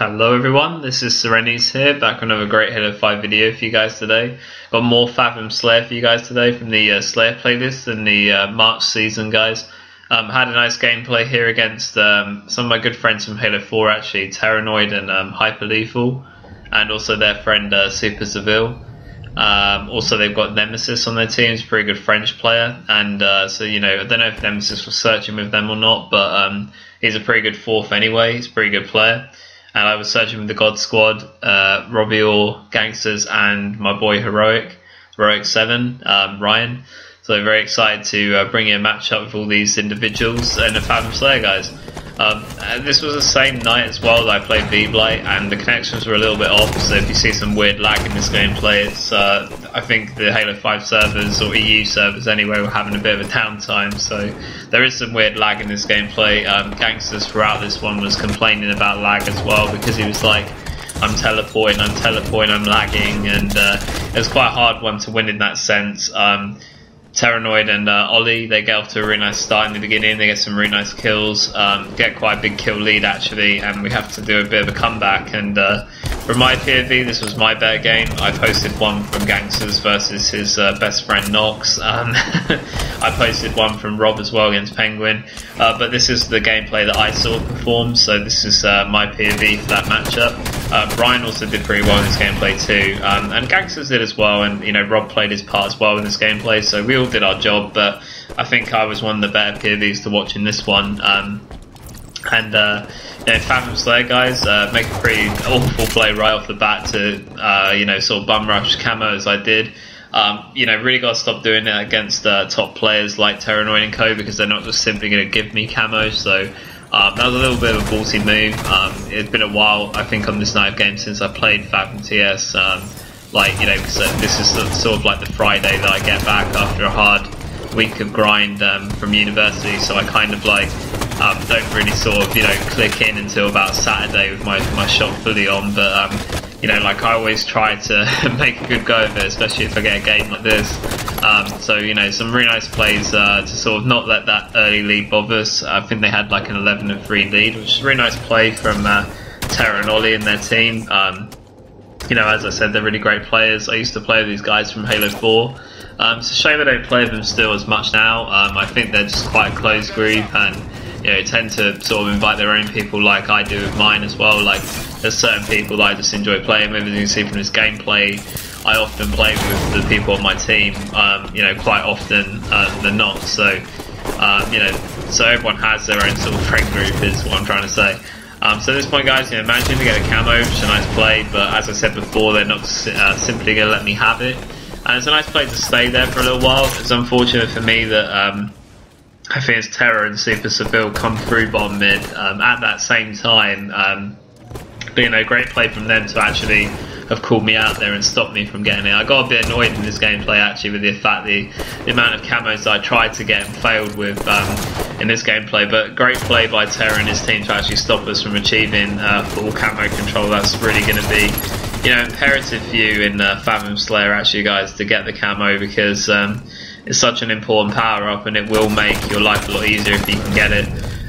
Hello everyone, this is Serenity's here, back with another great Halo 5 video for you guys today. Got more Fathom Slayer for you guys today from the Slayer playlist and the March season, guys. Had a nice gameplay here against some of my good friends from Halo 4 actually, Terranoid and hyperlethul, and also their friend Seville. Also they've got Nemesis on their team, he's a pretty good French player, and so you know, I don't know if Nemesis was searching with them or not, but he's a pretty good fourth anyway, he's a pretty good player. And I was searching with the God Squad, Robbie Orr, Gangsters, and my boy PROxN3M3SIS, Ryan. So very excited to bring you a match up with all these individuals and the Fathom Slayer guys. This was the same night as well that I played V-Blight, and the connections were a little bit off, so if you see some weird lag in this gameplay, it's I think the Halo 5 servers, or EU servers anyway, were having a bit of a downtime, so there is some weird lag in this gameplay. Gangsters throughout this one was complaining about lag as well, because he was like, I'm teleporting, I'm lagging, and it was quite a hard one to win in that sense. Terranoid and Ollie, they get off to a really nice start in the beginning, they get some really nice kills, get quite a big kill lead actually, and we have to do a bit of a comeback. And from my POV, this was my better game. I posted one from Gangsters versus his best friend Nox. I posted one from Rob as well against Penguin, but this is the gameplay that I saw perform, so this is my POV for that matchup. Ryan also did pretty well in this gameplay too, and Gangsters did as well, and you know, Rob played his part as well in this gameplay, so we all did our job, but I think I was one of the better POVs to watch in this one. You know, Fathom Slayer guys make a pretty awful play right off the bat to you know, sort of bum rush camo as I did. You know, really got to stop doing it against top players like Terranoid and co, because they're not just simply going to give me camo. So that was a little bit of a ballsy move. It's been a while, I think, on this night of games since I played Fathom TS. Like, you know, because this is sort of like the Friday that I get back after a hard week of grind from university, so I kind of like don't really sort of, you know, click in until about Saturday with my shot fully on, but you know, like I always try to make a good go of it, especially if I get a game like this. So you know, some really nice plays to sort of not let that early lead bother us. I think they had like an 11-3 lead, which is a really nice play from Terra and Ollie and their team. You know, as I said, they're really great players. I used to play with these guys from Halo 4. It's a shame I don't play with them still as much now. I think they're just quite a closed group, and you know, tend to sort of invite their own people like I do with mine as well. Like, there's certain people that I just enjoy playing with, as you can see from this gameplay. I often play with the people on my team, you know, quite often than not. So, you know, so everyone has their own sort of friend group is what I'm trying to say. So at this point, guys, you know, managing to get a camo, which is a nice play, but as I said before, they're not simply going to let me have it. And it's a nice play to stay there for a little while. It's unfortunate for me that I think it's Terra and Seville come through bottom mid at that same time. But you know, great play from them to actually have called me out there and stopped me from getting it. I got a bit annoyed in this gameplay actually with the fact the amount of camos that I tried to get and failed with in this gameplay, but great play by Terra and his team to actually stop us from achieving full camo control. That's really going to be, you know, imperative for you in Fathom Slayer actually, guys, to get the camo, because it's such an important power up and it will make your life a lot easier if you can get it.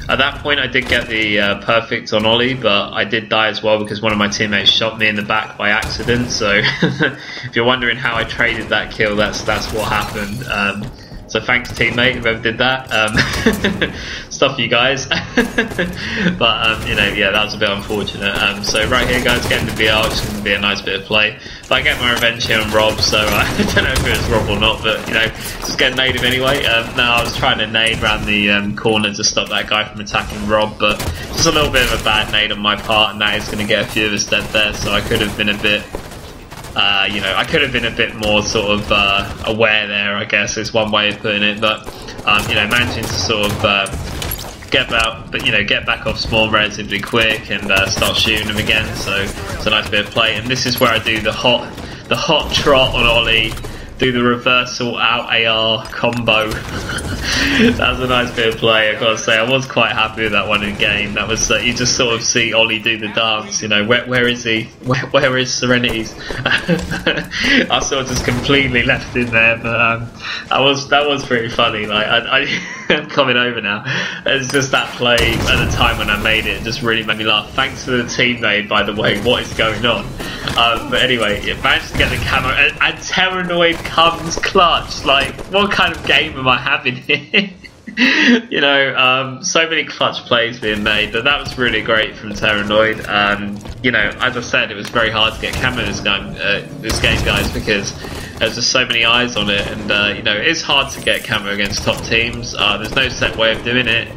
At that point I did get the perfect on Ollie, but I did die as well because one of my teammates shot me in the back by accident, so if you're wondering how I traded that kill, that's what happened. So thanks teammate, whoever did that. Stuff you guys. But you know, yeah, that was a bit unfortunate. So right here, guys, getting the VR, which is going to be a nice bit of play. But I get my revenge here on Rob, so I don't know if it was Rob or not, but you know, just get nade him anyway. Now I was trying to nade around the corner to stop that guy from attacking Rob, but just a little bit of a bad nade on my part, and that is going to get a few of us dead there, so I could have been a bit you know, I could have been a bit more sort of aware there, I guess is one way of putting it. But you know, managing to sort of get back off spawn relatively quick and start shooting them again. So it's a nice bit of play, and this is where I do the hot trot on Ollie, do the reversal out AR combo. That was a nice bit of play, I've got to say. I was quite happy with that one in game. That was you just sort of see Ollie do the dance, you know, where is he? Where is Serenity's? I sort of just completely left in there, but that was pretty funny. Like I coming over now. It's just that play at the time when I made it just really made me laugh. Thanks to the teammate, by the way. What is going on? But anyway, it managed to get the camo, and Terranoid comes clutch. Like, what kind of game am I having here? You know, so many clutch plays being made, but that was really great from Terranoid. You know, as I said, it was very hard to get camo this game, guys, because there's just so many eyes on it, and you know, it's hard to get camo against top teams. There's no set way of doing it.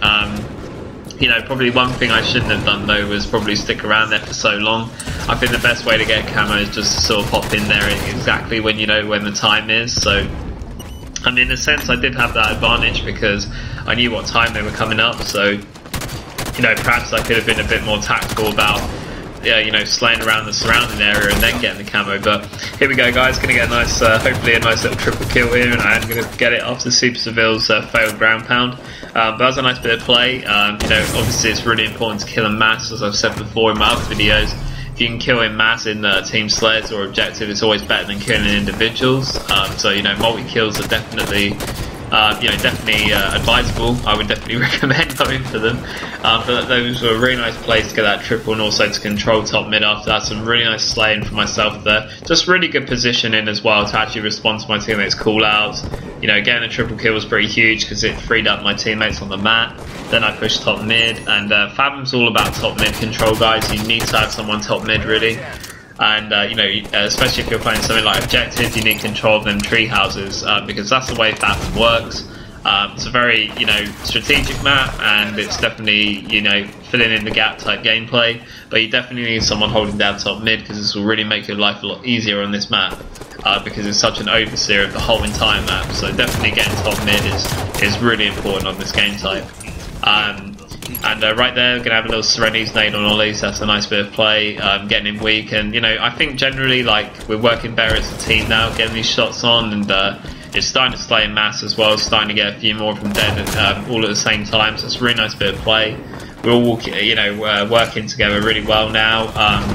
You know, probably one thing I shouldn't have done though was probably stick around there for so long. I think the best way to get camo is just to sort of hop in there exactly when you know when the time is. So, I mean, in a sense, I did have that advantage because I knew what time they were coming up. So, you know, perhaps I could have been a bit more tactful about, you know, slaying around the surrounding area and then getting the camo. But here we go, guys. Going to get a nice, hopefully a nice little triple kill here, and I'm going to get it after Super Seville's failed ground pound. But that was a nice bit of play. You know, obviously it's really important to kill en masse, as I've said before in my other videos. If you can kill en masse in team slayers or objective, it's always better than killing individuals. So, you know, multi-kills are definitely, you know, definitely advisable. I would definitely recommend going for them. But those were really nice plays to get that triple, and also to control top mid after that. Some really nice slaying for myself there. Just really good positioning as well to actually respond to my teammates' call-outs. You know, getting a triple kill was pretty huge because it freed up my teammates on the map. Then I pushed top mid, and Fathom's all about top mid control, guys. You need to have someone top mid, really. And you know, especially if you're playing something like objective, you need control of them tree houses, because that's the way Fathom works. It's a very, you know, strategic map, and it's definitely, you know, filling in the gap type gameplay. But you definitely need someone holding down top mid, because this will really make your life a lot easier on this map, because it's such an overseer of the whole entire map. So definitely getting top mid is really important on this game type. And right there, we're going to have a little Serenity nade on Ollie's. That's a nice bit of play, getting him weak. And, you know, I think generally, like, we're working better as a team now, getting these shots on. And it's starting to slay en masse as well, starting to get a few more of them dead all at the same time. So it's a really nice bit of play. We're all, you know, working together really well now,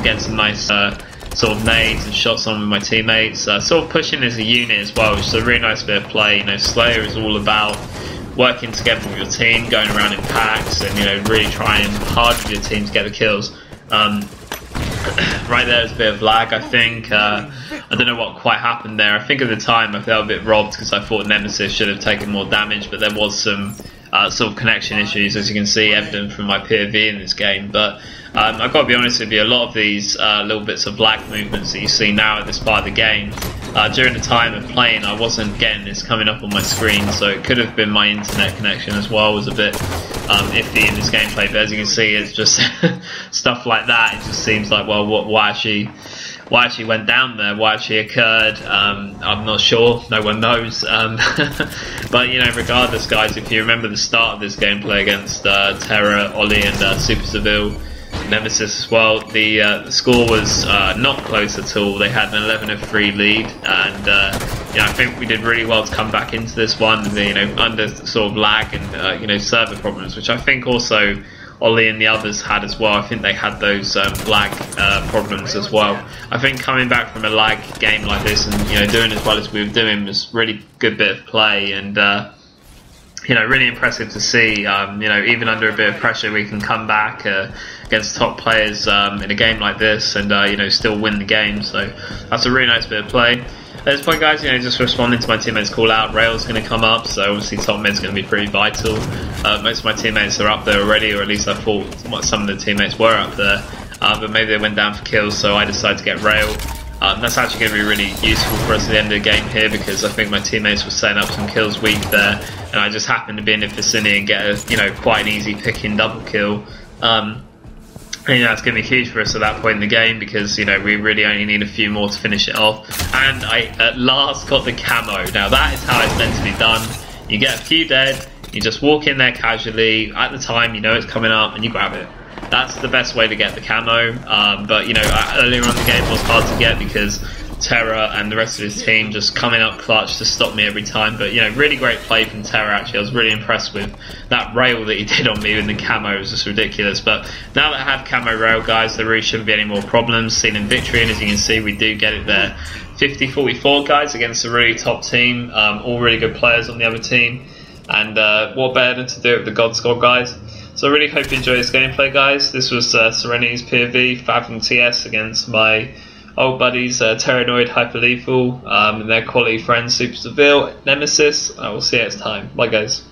getting some nice sort of nades and shots on with my teammates. Sort of pushing as a unit as well, which is a really nice bit of play. You know, Slayer is all about working together with your team, going around in packs, and, you know, really trying hard with your team to get the kills. Right there is a bit of lag, I think. I don't know what quite happened there. I think at the time I felt a bit robbed because I thought Nemesis should have taken more damage, but there was some sort of connection issues, as you can see, evident from my POV in this game. But I've got to be honest with you, a lot of these little bits of lag movements that you see now at this part of the game, during the time of playing, I wasn't getting this coming up on my screen, so it could have been my internet connection as well was a bit iffy in this gameplay. But as you can see, it's just stuff like that. It just seems like, well, what actually went down there, what actually occurred, I'm not sure, no one knows. But, you know, regardless, guys, if you remember the start of this gameplay against Terra, Ollie and Super Seville, Nemesis as well, the score was not close at all. They had an 11-3 lead, and you know, I think we did really well to come back into this one, you know, under sort of lag and you know, server problems, which I think also Ollie and the others had as well. I think they had those lag problems as well. I think coming back from a lag game like this and, you know, doing as well as we were doing was really good bit of play, and you know, really impressive to see. You know, even under a bit of pressure, we can come back against top players in a game like this, and you know, still win the game. So that's a really nice bit of play. At this point, guys, you know, just responding to my teammates' call out, Rail's going to come up, so obviously top mid's going to be pretty vital. Most of my teammates are up there already, or at least I thought some of the teammates were up there, but maybe they went down for kills, so I decided to get Rail. That's actually going to be really useful for us at the end of the game here, because I think my teammates were setting up some kills weak there, and I just happened to be in the vicinity and get a, you know, quite an easy pick-in double kill. And, you know, it's going to be huge for us at that point in the game, because, you know, we really only need a few more to finish it off. And I at last got the camo. Now that is how it's meant to be done. You get a few dead, you just walk in there casually, at the time you know it's coming up, and you grab it. That's the best way to get the camo. But, you know, earlier on the game it was hard to get because Terra and the rest of his team just coming up clutch to stop me every time. But, you know, really great play from Terra, actually. I was really impressed with that rail that he did on me, and the camo was just ridiculous. But now that I have camo rail, guys, there really shouldn't be any more problems. Sealing victory, and as you can see, we do get it there. 50-44, guys, against a really top team. All really good players on the other team. and what better than to do it with the God Squad guys. So I really hope you enjoy this gameplay, guys. This was Serenity's POV, Fathom TS against my old buddies Terranoid, Hyperlethul, and their quality friends Super Seville, Nemesis. I will see you next time. Bye, guys.